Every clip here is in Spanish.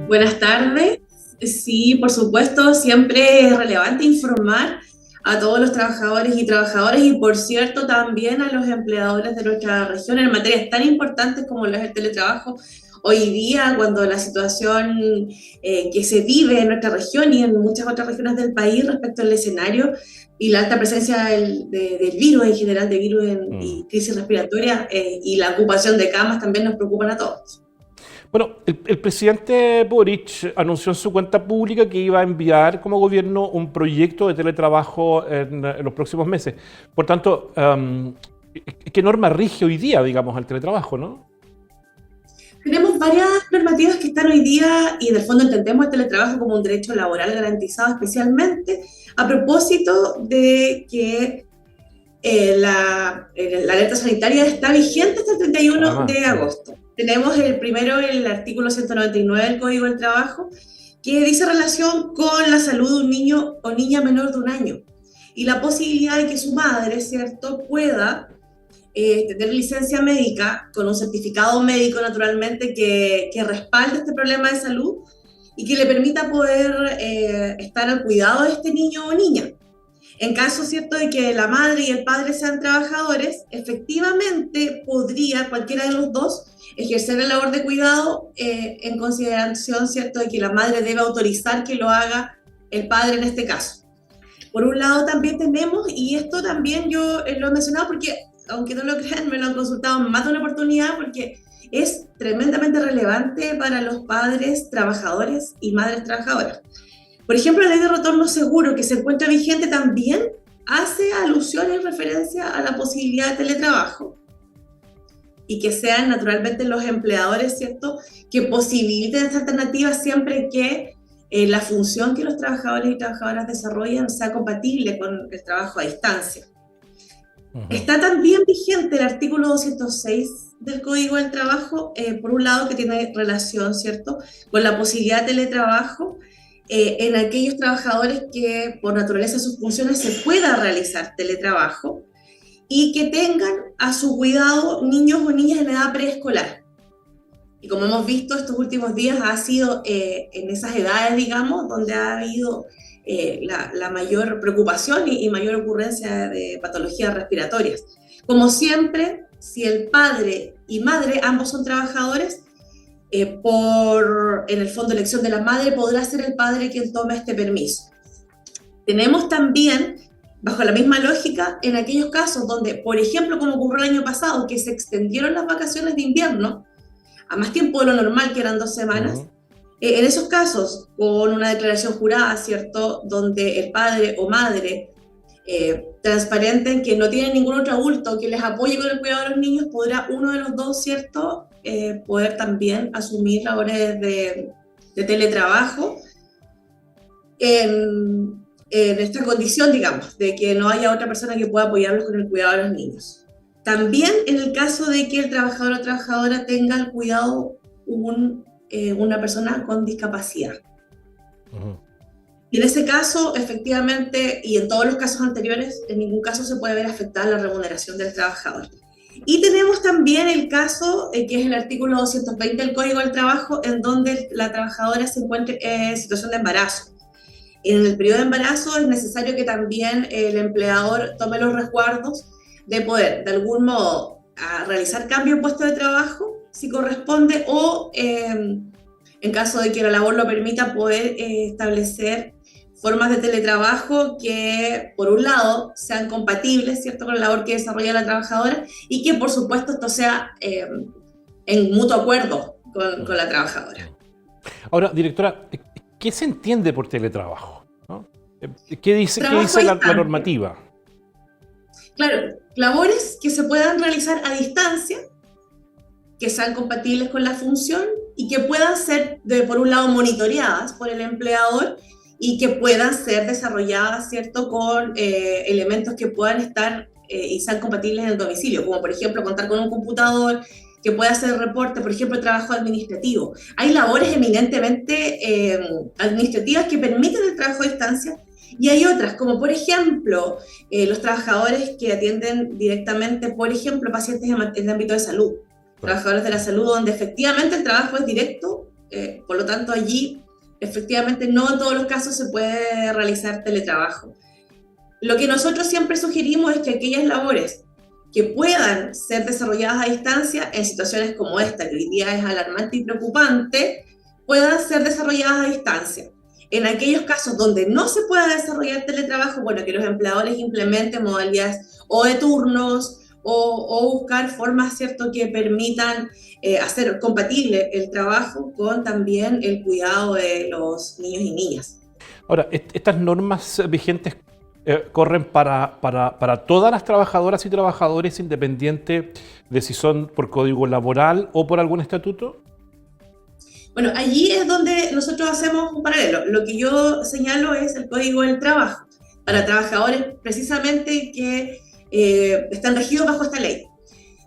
Buenas tardes. Sí, por supuesto, siempre es relevante informar a todos los trabajadores y trabajadoras y, por cierto, también a los empleadores de nuestra región en materias tan importantes como lo es el teletrabajo. Hoy día, cuando la situación que se vive en nuestra región y en muchas otras regiones del país respecto al escenario y la alta presencia del virus en general, de virus Mm. y crisis respiratoria y la ocupación de camas también nos preocupan a todos. Bueno, el presidente Boric anunció en su cuenta pública que iba a enviar como gobierno un proyecto de teletrabajo en los próximos meses. Por tanto, ¿qué norma rige hoy día, digamos, al teletrabajo, no? Tenemos varias normativas que están hoy día y en el fondo entendemos el teletrabajo como un derecho laboral garantizado especialmente a propósito de que la alerta sanitaria está vigente hasta el 31 Además, de agosto. Tenemos el primero, el artículo 199 del Código del Trabajo, que dice relación con la salud de un niño o niña menor de un año y la posibilidad de que su madre, ¿cierto?, pueda tener licencia médica con un certificado médico naturalmente que respalde este problema de salud y que le permita poder estar al cuidado de este niño o niña. En caso, ¿cierto?, de que la madre y el padre sean trabajadores, efectivamente podría cualquiera de los dos ejercer la labor de cuidado en consideración, ¿cierto?, de que la madre debe autorizar que lo haga el padre en este caso. Por un lado también tenemos, y esto también yo lo he mencionado porque, aunque no lo crean, me lo han consultado en más de una oportunidad porque es tremendamente relevante para los padres trabajadores y madres trabajadoras. Por ejemplo, la ley de retorno seguro que se encuentra vigente también hace alusión en referencia a la posibilidad de teletrabajo y que sean naturalmente los empleadores, ¿cierto?, que posibiliten esta alternativa siempre que la función que los trabajadores y trabajadoras desarrollan sea compatible con el trabajo a distancia. ujú. Está también vigente el artículo 206 del Código del Trabajo, por un lado, que tiene relación, ¿cierto?, con la posibilidad de teletrabajo en aquellos trabajadores que por naturaleza de sus funciones se pueda realizar teletrabajo y que tengan a su cuidado niños o niñas en edad preescolar. Y como hemos visto estos últimos días, ha sido en esas edades, digamos, donde ha habido la mayor preocupación y mayor ocurrencia de patologías respiratorias. Como siempre, si el padre y madre ambos son trabajadores, en el fondo elección de la madre, podrá ser el padre quien tome este permiso. Tenemos también, bajo la misma lógica, en aquellos casos donde, por ejemplo, como ocurrió el año pasado, que se extendieron las vacaciones de invierno a más tiempo de lo normal, que eran 2 semanas, Ujú. en esos casos, con una declaración jurada, ¿cierto?, donde el padre o madre transparenten que no tienen ningún otro adulto que les apoye con el cuidado de los niños, podrá uno de los dos, ¿cierto?, poder también asumir labores de teletrabajo en esta condición, digamos, de que no haya otra persona que pueda apoyarlos con el cuidado de los niños. También en el caso de que el trabajador o trabajadora tenga al cuidado una persona con discapacidad. Ujú. Y en ese caso, efectivamente, y en todos los casos anteriores, en ningún caso se puede ver afectada la remuneración del trabajador. Y tenemos también el caso, que es el artículo 220 del Código del Trabajo, en donde la trabajadora se encuentre en situación de embarazo. En el periodo de embarazo es necesario que también el empleador tome los resguardos de poder, de algún modo, realizar cambio en puesto de trabajo, si corresponde, o en caso de que la labor lo permita, poder establecer formas de teletrabajo que, por un lado, sean compatibles, ¿cierto?, con la labor que desarrolla la trabajadora y que, por supuesto, esto sea en mutuo acuerdo con la trabajadora. Ahora, directora, ¿qué se entiende por teletrabajo? ¿No? Qué Trabajo a dice la distancia. normativa? Claro, labores que se puedan realizar a distancia, que sean compatibles con la función y que puedan ser, por un lado, monitoreadas por el empleador y que puedan ser desarrolladas, ¿cierto?, con elementos que puedan estar y sean compatibles en el domicilio, como por ejemplo contar con un computador que pueda hacer reporte, por ejemplo, trabajo administrativo. Hay labores eminentemente administrativas que permiten el trabajo a distancia y hay otras, como por ejemplo los trabajadores que atienden directamente, por ejemplo, pacientes en el ámbito de salud, Claro. trabajadores de la salud, donde efectivamente el trabajo es directo por lo tanto allí efectivamente no en todos los casos se puede realizar teletrabajo. Lo que nosotros siempre sugerimos es que aquellas labores que puedan ser desarrolladas a distancia en situaciones como esta, que hoy día es alarmante y preocupante, puedan ser desarrolladas a distancia. En aquellos casos donde no se pueda desarrollar teletrabajo, bueno, que los empleadores implementen modalidades o de turnos o buscar formas, ¿cierto?, que permitan hacer compatible el trabajo con también el cuidado de los niños y niñas. Ahora, estas normas vigentes corren para todas las trabajadoras y trabajadores, independiente de si son por código laboral o por algún estatuto. Bueno, allí es donde nosotros hacemos un paralelo. Lo que yo señalo es el Código del Trabajo, para trabajadores precisamente que están regidos bajo esta ley.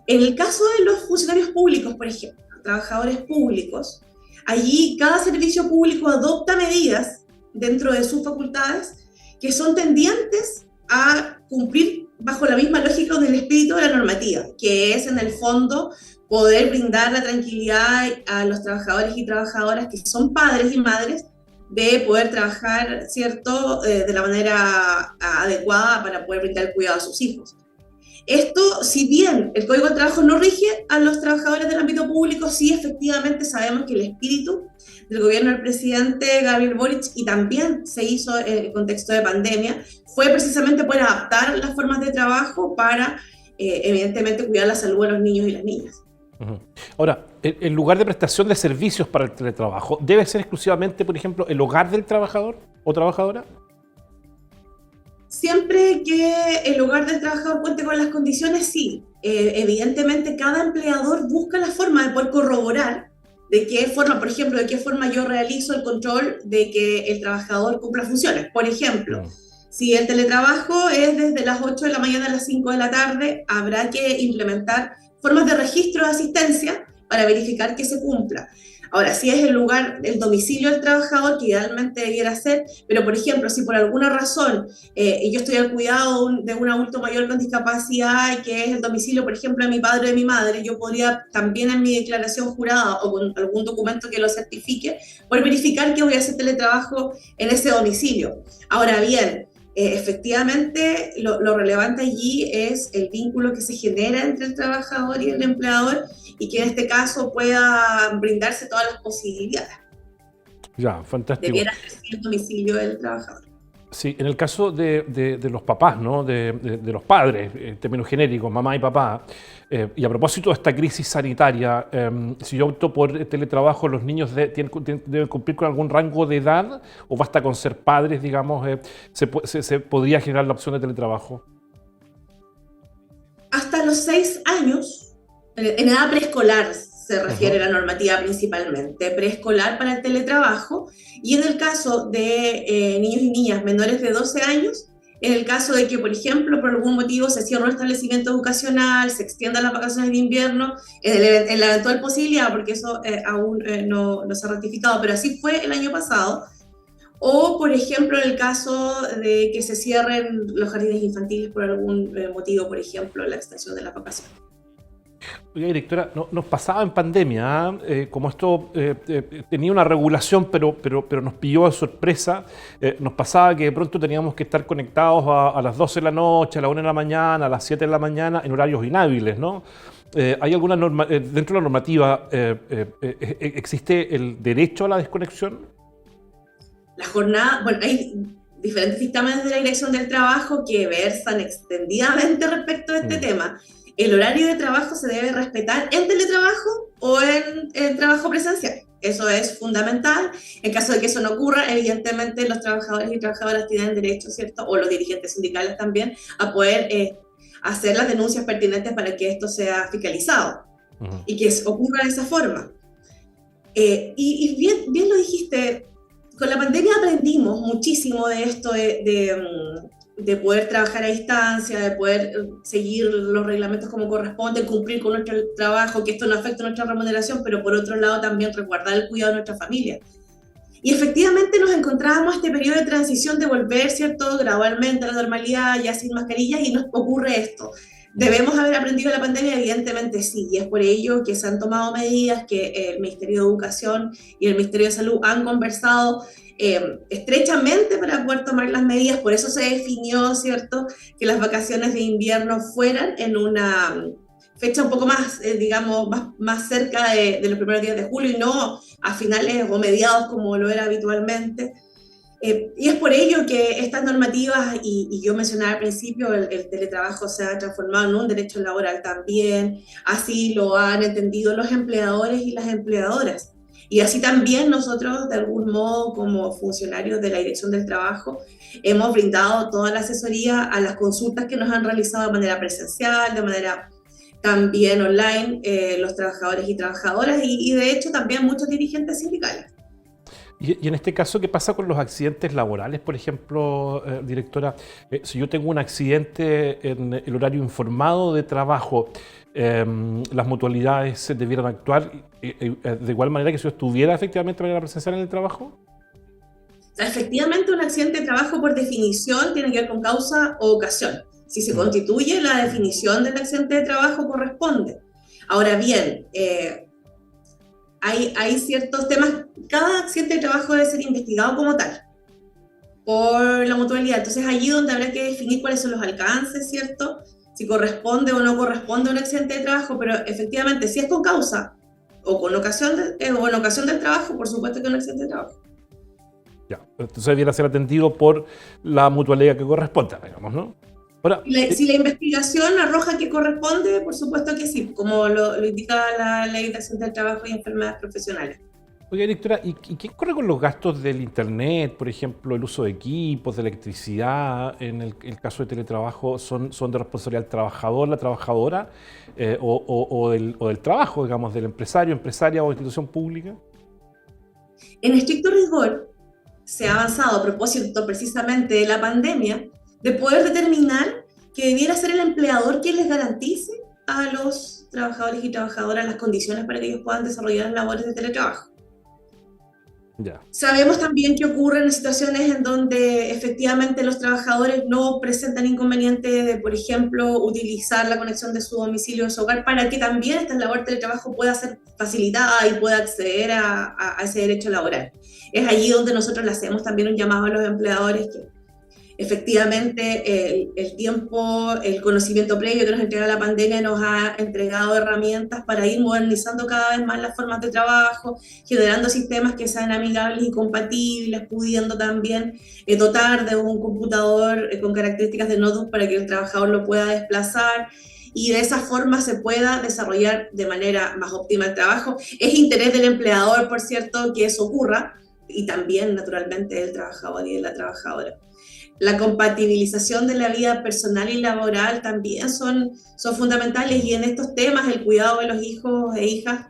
En el caso de los funcionarios públicos, por ejemplo, trabajadores públicos, allí cada servicio público adopta medidas dentro de sus facultades que son tendientes a cumplir bajo la misma lógica del espíritu de la normativa, que es en el fondo poder brindar la tranquilidad a los trabajadores y trabajadoras que son padres y madres de poder trabajar, ¿cierto?, de la manera adecuada para poder brindar el cuidado a sus hijos. Esto, si bien el Código de Trabajo no rige a los trabajadores del ámbito público, sí efectivamente sabemos que el espíritu del gobierno del presidente Gabriel Boric, y también se hizo en el contexto de pandemia, fue precisamente poder adaptar las formas de trabajo para, evidentemente, cuidar la salud de los niños y las niñas. Ahora, el lugar de prestación de servicios para el teletrabajo, ¿debe ser exclusivamente, por ejemplo, el hogar del trabajador o trabajadora? Siempre que el hogar del trabajador cuente con las condiciones, sí. Evidentemente, cada empleador busca la forma de poder corroborar de qué forma, por ejemplo, de qué forma yo realizo el control de que el trabajador cumpla funciones. Por ejemplo, si el teletrabajo es desde las 8 de la mañana a las 5 de la tarde, habrá que implementar formas de registro de asistencia para verificar que se cumpla. Ahora, si es el lugar, el domicilio del trabajador, que idealmente debiera ser, pero por ejemplo, si por alguna razón yo estoy al cuidado de un adulto mayor con discapacidad y que es el domicilio, por ejemplo, de mi padre o de mi madre, yo podría también en mi declaración jurada o con algún documento que lo certifique, poder verificar que voy a hacer teletrabajo en ese domicilio. Ahora bien, efectivamente, lo relevante allí es el vínculo que se genera entre el trabajador y el empleador y que en este caso pueda brindarse todas las posibilidades. Ya, fantástico. Debiera ser el domicilio del trabajador. Sí, en el caso de los papás, ¿no? de los padres, en términos genéricos, mamá y papá, y a propósito de esta crisis sanitaria, si yo opto por teletrabajo, ¿los niños deben cumplir con algún rango de edad o basta con ser padres, digamos, se podría generar la opción de teletrabajo? Hasta los 6 años, en edad preescolar se refiere la normativa principalmente, preescolar para el teletrabajo, y en el caso de niños y niñas menores de 12 años, en el caso de que, por ejemplo, por algún motivo se cierre un establecimiento educacional, se extiendan las vacaciones de invierno, en la eventual posibilidad, porque eso aún no se ha ratificado, pero así fue el año pasado, o, por ejemplo, en el caso de que se cierren los jardines infantiles por algún motivo, por ejemplo, la extensión de las vacaciones. Oiga, directora, nos pasaba en pandemia, como esto tenía una regulación, pero nos pilló de sorpresa, nos pasaba que de pronto teníamos que estar conectados a las 12 de la noche, a la 1 de la mañana, a las 7 de la mañana, en horarios inhábiles, ¿no? ¿Hay alguna norma, dentro de la normativa, existe el derecho a la desconexión? La jornada, bueno, hay diferentes dictámenes de la Dirección del Trabajo que versan extendidamente respecto a este tema. El horario de trabajo se debe respetar en teletrabajo o en trabajo presencial. Eso es fundamental. En caso de que eso no ocurra, evidentemente los trabajadores y trabajadoras tienen derecho, ¿cierto? O los dirigentes sindicales también, a poder hacer las denuncias pertinentes para que esto sea fiscalizado y que ocurra de esa forma. Y bien lo dijiste, con la pandemia aprendimos muchísimo de esto de poder trabajar a distancia, de poder seguir los reglamentos como corresponde, cumplir con nuestro trabajo, que esto no afecte nuestra remuneración, pero por otro lado también resguardar el cuidado de nuestra familia. Y efectivamente nos encontrábamos este periodo de transición de volver, ¿cierto?, gradualmente a la normalidad, ya sin mascarillas, y nos ocurre esto. ¿Debemos haber aprendido de la pandemia? Evidentemente sí, y es por ello que se han tomado medidas, que el Ministerio de Educación y el Ministerio de Salud han conversado estrechamente para poder tomar las medidas. Por eso se definió, ¿cierto?, que las vacaciones de invierno fueran en una fecha un poco más, digamos, más cerca de los primeros días de julio y no a finales o mediados como lo era habitualmente. Y es por ello que estas normativas, y yo mencionaba al principio, el teletrabajo se ha transformado en un derecho laboral también, así lo han entendido los empleadores y las empleadoras. Y así también nosotros, de algún modo, como funcionarios de la Dirección del Trabajo, hemos brindado toda la asesoría a las consultas que nos han realizado de manera presencial, de manera también online, los trabajadores y trabajadoras, y de hecho también muchos dirigentes sindicales. Y en este caso, ¿qué pasa con los accidentes laborales? Por ejemplo, directora, si yo tengo un accidente en el horario informado de trabajo, las mutualidades debieran actuar de igual manera que si yo estuviera efectivamente de manera presencial en el trabajo. Efectivamente, un accidente de trabajo por definición tiene que ver con causa o ocasión. Si se constituye, la definición del accidente de trabajo corresponde. Ahora bien, hay ciertos temas, cada accidente de trabajo debe ser investigado como tal, por la mutualidad. Entonces allí donde habrá que definir cuáles son los alcances, ¿cierto? Si corresponde o no corresponde a un accidente de trabajo, pero efectivamente si es con causa o con ocasión o en ocasión del trabajo, por supuesto que es un accidente de trabajo. Ya, entonces debiera ser atendido por la mutualidad que corresponda, digamos, ¿no? Ahora, si la investigación arroja que corresponde, por supuesto que sí, como lo indica la Ley de Accidentes del Trabajo y Enfermedades Profesionales. Oye, directora, ¿y qué ocurre con los gastos del Internet, por ejemplo, el uso de equipos, de electricidad? En el caso de teletrabajo, ¿son de responsabilidad del trabajador, la trabajadora, o del trabajo, digamos, del empresario, empresaria o institución pública? En estricto rigor, se ha avanzado a propósito precisamente de la pandemia, de poder determinar que debiera ser el empleador quien les garantice a los trabajadores y trabajadoras las condiciones para que ellos puedan desarrollar las labores de teletrabajo. Ya. Sabemos también que ocurren situaciones en donde efectivamente los trabajadores no presentan inconveniente de, por ejemplo, utilizar la conexión de su domicilio o su hogar para que también esta labor de teletrabajo pueda ser facilitada y pueda acceder a ese derecho laboral. Es allí donde nosotros le hacemos también un llamado a los empleadores que efectivamente el tiempo, el conocimiento previo que nos entrega la pandemia nos ha entregado herramientas para ir modernizando cada vez más las formas de trabajo, generando sistemas que sean amigables y compatibles, pudiendo también dotar de un computador con características de notebook para que el trabajador lo pueda desplazar y de esa forma se pueda desarrollar de manera más óptima el trabajo. Es interés del empleador, por cierto, que eso ocurra, y también naturalmente del trabajador y de la trabajadora. La compatibilización de la vida personal y laboral también son fundamentales, y en estos temas el cuidado de los hijos e hijas,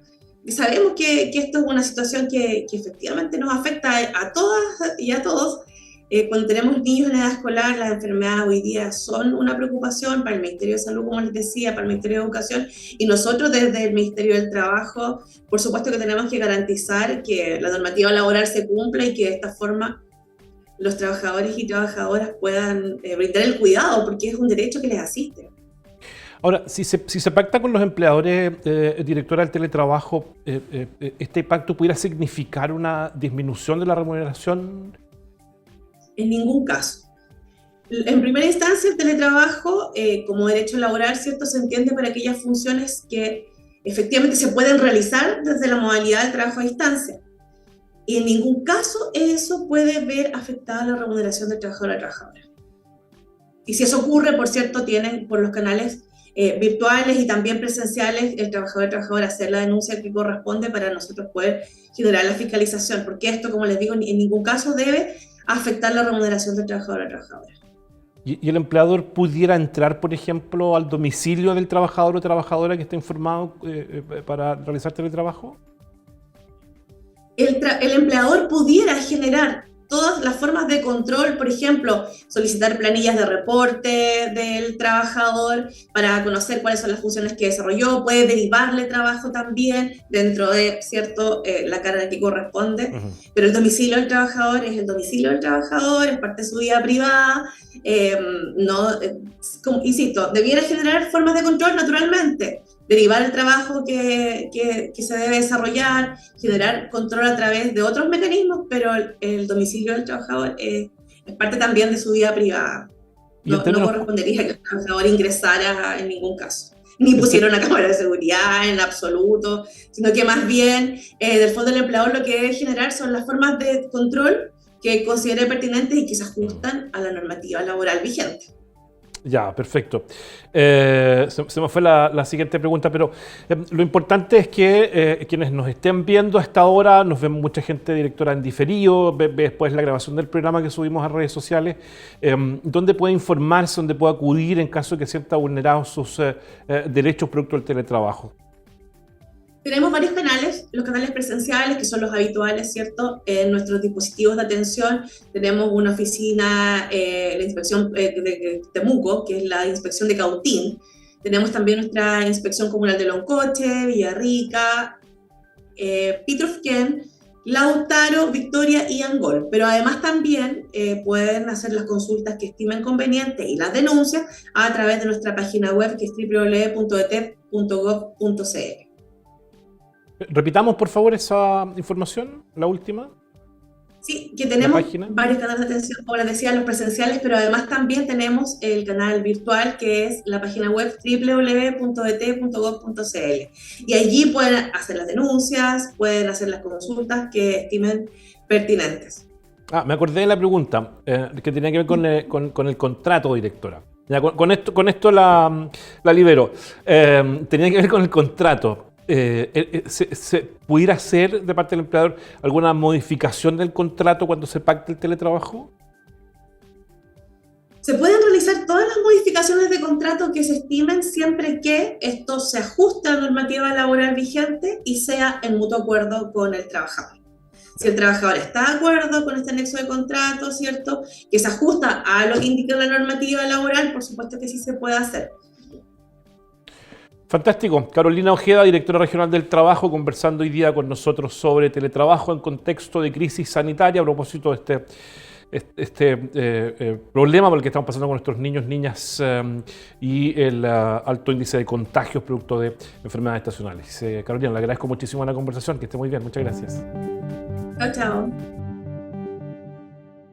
sabemos que esto es una situación que efectivamente nos afecta a todas y a todos. Cuando tenemos niños en edad escolar, las enfermedades hoy día son una preocupación para el Ministerio de Salud, como les decía, para el Ministerio de Educación, y nosotros desde el Ministerio del Trabajo, por supuesto que tenemos que garantizar que la normativa laboral se cumpla y que de esta forma los trabajadores y trabajadoras puedan brindar el cuidado, porque es un derecho que les asiste. Ahora, si se pacta con los empleadores, directora del teletrabajo, ¿este impacto pudiera significar una disminución de la remuneración? En ningún caso. En primera instancia, el teletrabajo como derecho laboral, ¿cierto?, se entiende para aquellas funciones que efectivamente se pueden realizar desde la modalidad del trabajo a distancia. Y en ningún caso eso puede ver afectada la remuneración del trabajador o la trabajadora. Y si eso ocurre, por cierto, tienen por los canales virtuales y también presenciales el trabajador o la trabajadora hacer la denuncia que corresponde para nosotros poder generar la fiscalización, porque esto, como les digo, en ningún caso debe afectar la remuneración del trabajador o la trabajadora. ¿Y el empleador pudiera entrar, por ejemplo, al domicilio del trabajador o trabajadora que esté informado para realizar teletrabajo? El empleador pudiera generar todas las formas de control, por ejemplo, solicitar planillas de reporte del trabajador para conocer cuáles son las funciones que desarrolló, puede derivarle trabajo también dentro de, ¿cierto?, la carga que corresponde, pero el domicilio del trabajador es el domicilio del trabajador, es parte de su vida privada, insisto, debiera generar formas de control naturalmente, derivar el trabajo que se debe desarrollar, generar control a través de otros mecanismos, pero el domicilio del trabajador es parte también de su vida privada. No correspondería que el trabajador ingresara en ningún caso, ni pusiera una cámara de seguridad en absoluto, sino que más bien, del fondo del empleador lo que debe generar son las formas de control que considere pertinentes y que se ajustan a la normativa laboral vigente. Ya, perfecto. Se me fue la siguiente pregunta, pero lo importante es que quienes nos estén viendo a esta hora, nos ven mucha gente, directora, en diferido, ve después la grabación del programa que subimos a redes sociales, ¿dónde puede informarse, dónde puede acudir en caso de que sienta vulnerados sus derechos producto del teletrabajo? Tenemos varios canales, los canales presenciales, que son los habituales, ¿cierto? En nuestros dispositivos de atención tenemos una oficina, la inspección de Temuco, que es la inspección de Cautín. Tenemos también nuestra inspección comunal de Loncoche, Villarrica, Pitrufquén, Lautaro, Victoria y Angol. Pero además también pueden hacer las consultas que estimen conveniente y las denuncias a través de nuestra página web, que es www.etep.gov.cl. Repitamos, por favor, esa información, la última. Sí, que tenemos varios canales de atención, como les decía, los presenciales, pero además también tenemos el canal virtual, que es la página web www.et.gov.cl. Y allí pueden hacer las denuncias, pueden hacer las consultas que estimen pertinentes. Me acordé de la pregunta que tenía que ver con el contrato, directora. Ya, con esto la libero. Tenía que ver con el contrato. ¿Se pudiera hacer de parte del empleador alguna modificación del contrato cuando se pacte el teletrabajo? Se pueden realizar todas las modificaciones de contrato que se estimen siempre que esto se ajuste a la normativa laboral vigente y sea en mutuo acuerdo con el trabajador. Si el trabajador está de acuerdo con este anexo de contrato, ¿cierto?, que se ajusta a lo que indica la normativa laboral, por supuesto que sí se puede hacer. Fantástico. Carolina Ojeda, directora regional del trabajo, conversando hoy día con nosotros sobre teletrabajo en contexto de crisis sanitaria a propósito de este problema por el que estamos pasando con nuestros niños, niñas y el alto índice de contagios producto de enfermedades estacionales. Carolina, le agradezco muchísimo la conversación, que esté muy bien. Muchas gracias. Chao, chao.